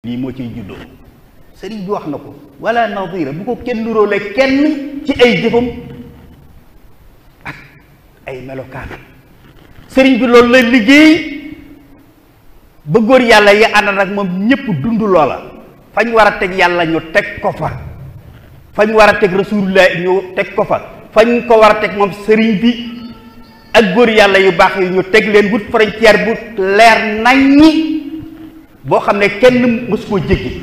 lii moo ciy juddoo sëriñ bi wax na ko wala nadira bu ko kenn nuróole kenn ci ay jëfam ak ay melokaan sëriñ bi loolu la liggéey ba góor yàlla yi ànd nag moom ñépp dund loola fañ war a teg yàlla ñu teg ko fa fañ war a teg rasulullah ñu teg ko fa fañ ko war a teg moom sëriñ bi ak góor yàlla yu baax yi ñu teg leen wut frontière bu leer naññi boo xam ne kenn mësu koo jéggi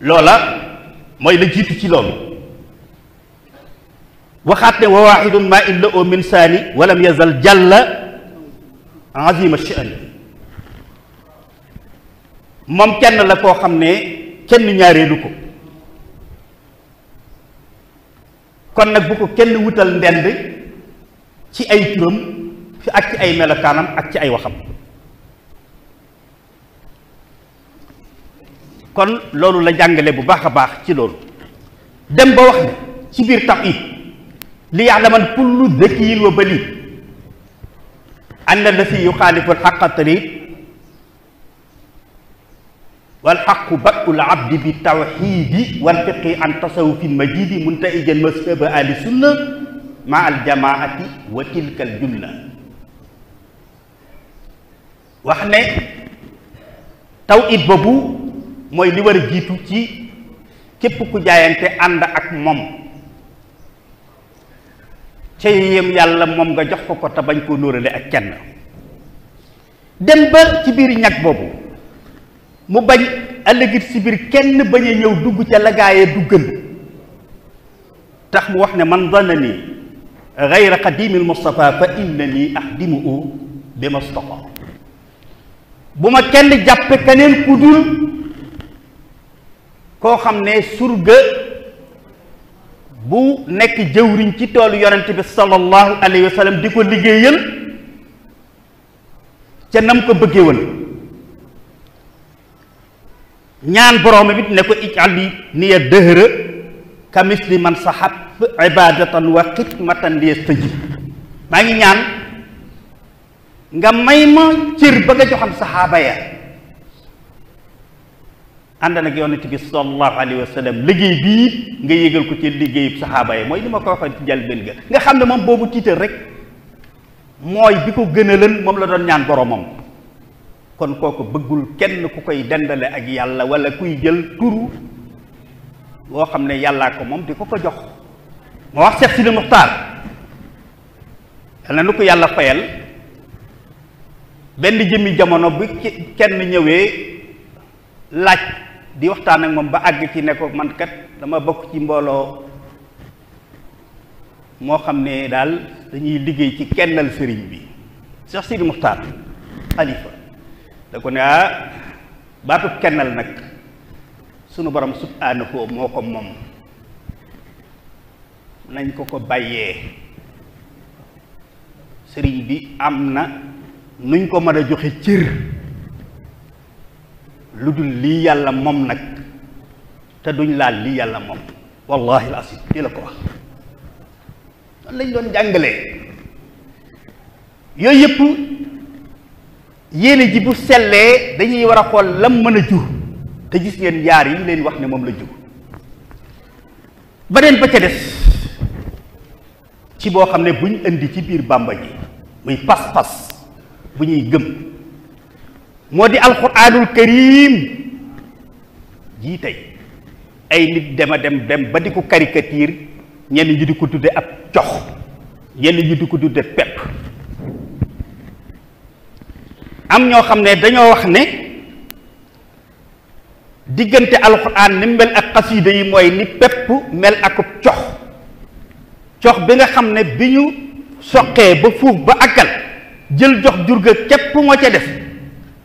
loola mooy la jiitu ci loolu waxaat ne wa waxidun ma illa o min saani walam yazal jàlla azima sha'ni moom kenn la koo xam ne kenn ñaareelu ko kon nag bu ko kenn wutal ndend ci ay turam fi ak ci ay melokaanam ak ci ay waxam kon loolu la jàngale bu baax a baax ci loolu dem ba wax ne ci biir tawhid li ya'laman kullu dhakiyin wa balid anna allati yuxaalifu alxaqa tarid walxaqu bad'ul abdi bi tawxidi walfiqi an tasawufin majidi muntaijan mashaba ahli sunna ma aljamaati wa tilka aljulla wax ne tawhid boobu mooy li war a jiitu ci képp ku jaayante ànd ak moom ca yem yàlla moom nga jox ko te bañ koo nóorale ak kenn dem ba ci biir ñag boobu mu bañ ëllëgit si biir kenn bañ a ñëw dugg ca la gaayee duggal tax mu wax ne man zanani gayra qadimil Mustafa fa innani axdimu bi Mustafa bu ma kenn jàppe keneen ku dul koo xam ne surga bu nekk jëwriñ ci toolu yonent bi sallallahu alayhi wa sallam di ko liggéeyal ca nam ko bëggee woon ñaan boroom bi ne ko ij'alni niya dëhra ka misli man sahab ibadatan wa xidmatan li yastajib maa ngi ñaan nga may ma cër ba nga joxam saxaaba ya ànd nag yonent bi sallallahu alayhi wa sallam liggéey bii nga yégal ko ci liggéeyu saxaaba ya mooy li ma ko waxoon ci njëlbéen ga nga xam ne moom boobu tiital rek mooy bi ko gënalan moom la doon ñaan boromam kon kooku bëggul kenn ku koy dendale ak yàlla wala kuy jël turu boo xam ne yàllaa ko moom di ko ko jox moo wax Seex Sidi Muxtaar yal na nu ko yàlla fayal benn jëmmi jamono bi kenn ñëwee laaj di waxtaan ak moom ba àgg ci ne ko man kat dama bokk ci mbooloo moo xam ne daal dañuy liggéey ci kennal sëriñ bi Seex Sidi Muxtaar xalifa da ko ne baatub kennal nag sunu borom subhaanahu moo ko moom nañ ko ko bàyyee sëriñ bi am na nuñ ko mën a joxe cër lu dul lii yàlla moom nag te duñ laal lii yàlla moom wallahi al-asim lii la ko wax noonu lañ doon jàngalee yooyu yëpp yéene ji bu sellee dañuy war a xool lam mën a jur te gis ngeen yaar yi ñu leen wax ne moom la jur beneen ba ca des ci boo xam ne buñ indi ci biir Bàmba ji muy pas-pas bu ñuy gëm moo di alquranul karim jii tey ay nit dema dem ba di ko caricature ñenn ñi di ko tudde ab cox ñenn ñi di ko tudde pepp am ñoo xam ne dañoo wax ne diggante alquran ni mel ak xasiida yi mooy ni pepp mel akub cox cox bi nga xam ne bi ñu soqee ba fuuf ba àggal jël jox jur ga képp moo ca def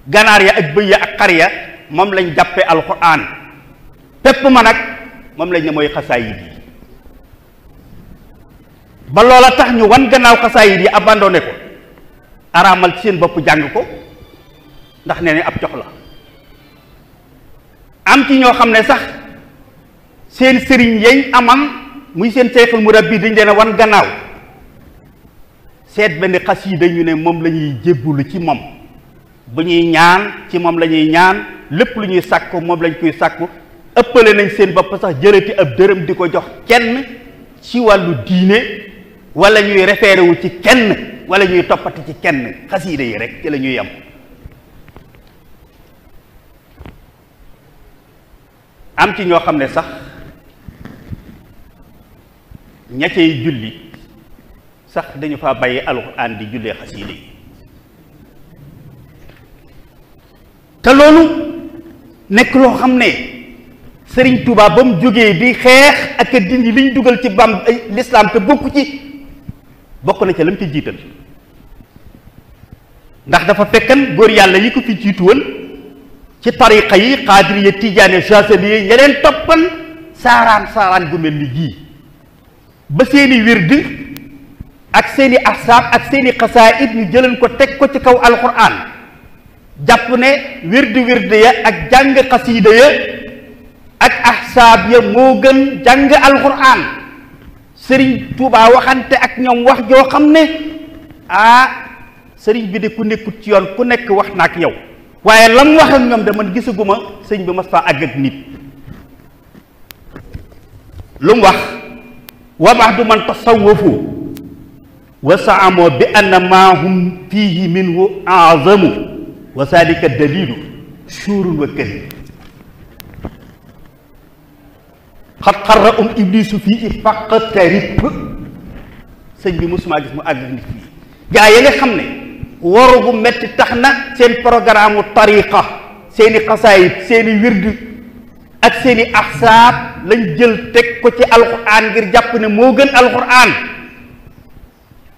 ganaar ya ak bëy ya ak xar ya moom lañ jàppee alquran pepp ma nag moom lañ ne mooy xasaayid yi ba loola tax ñu wan gannaaw xasaayid yi abandonné ko araamal ci seen bopp jàng ko ndax nee ne ab cox la am ci ñoo xam ne sax seen sëriñ yañ aman muy seen seexul murabbi dañ leen a wan gannaaw seet benn xasiida ñu ne moom la ñuy jébbulu ci moom bu ñuy ñaan ci moom la ñuy ñaan, lépp lu ñuy sàkku moom lañ koy sàkku. ëppale nañ seen bopp sax jëlati ab dërëm di ko jox kenn ci wàllu diine, wala ñuy référé wu ci kenn, wala ñuy toppati ci kenn. xasiida yi rek ci la ñuy yem. am ci ñoo xam ne sax ña cay julli sax dañu fa bàyyi alxuraan di jullee xasiida yi. te loolu nekk loo xam ne Sëriñ Tuubaa ba mu jógee di xeex ak dindi liñ dugal ci lislaam te bokk na ca lam ci jiital, ndax dafa fekkan góor yàlla yi ko fi jiitu woon ci tariqa yi xaadiriya tijaane chaselier ñeneen toppan saaraan gu mel ni gii ba seeni wird ak seeni ahsaab ak seeni xasaayid ñu jëleen ko teg ko ci kaw alquran, jàpp ne wird ya ak jàng xasiida ya ak ahsaab ya moo gën jàng alquran. Sëriñ Tuubaa waxante ak ñoom wax joo xam ne sëriñ bi de ku nekkut ci yoon ku nekk wax na ak yow, waaye lam wax ak ñoom de man gisaguma sëñ bi mas faa àgg ak nit. lu mu wax wa ba'du man tasawwafu wa saamoo bi anna maa hum fiihi minhu a'zamu wa zalika dalilu suurun wa karim xat xarra iblisu fii faqtarib. sëñ bi mosuma gis mu àgg nit ñi. gaa yi nga xam ne waru gu metti tax na seen programme tariqa, seeni xasaayit, seeni wird ak seeni ahsaab lañ jël teg ko ci alquran ngir jàpp ne moo gën alquran,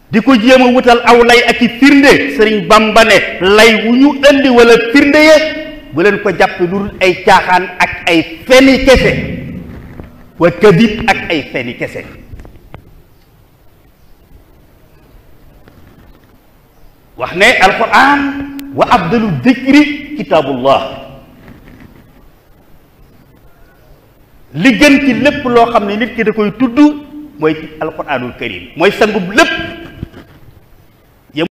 di ko jéem a wutal aw lay ak i firnde. Sëriñ Bamba ne lay wu ñu indi wala firnde ye bu leen ko jàpp lu dul ay caaxaan ak ay feni kese, wa kadib ak ay feni kese. wax ne alquran wa afdalu dikri kitaabullah, li gën ci lépp loo xam ne nit ki da koy tudd mooy alquranul karim, mooy sangub lépp.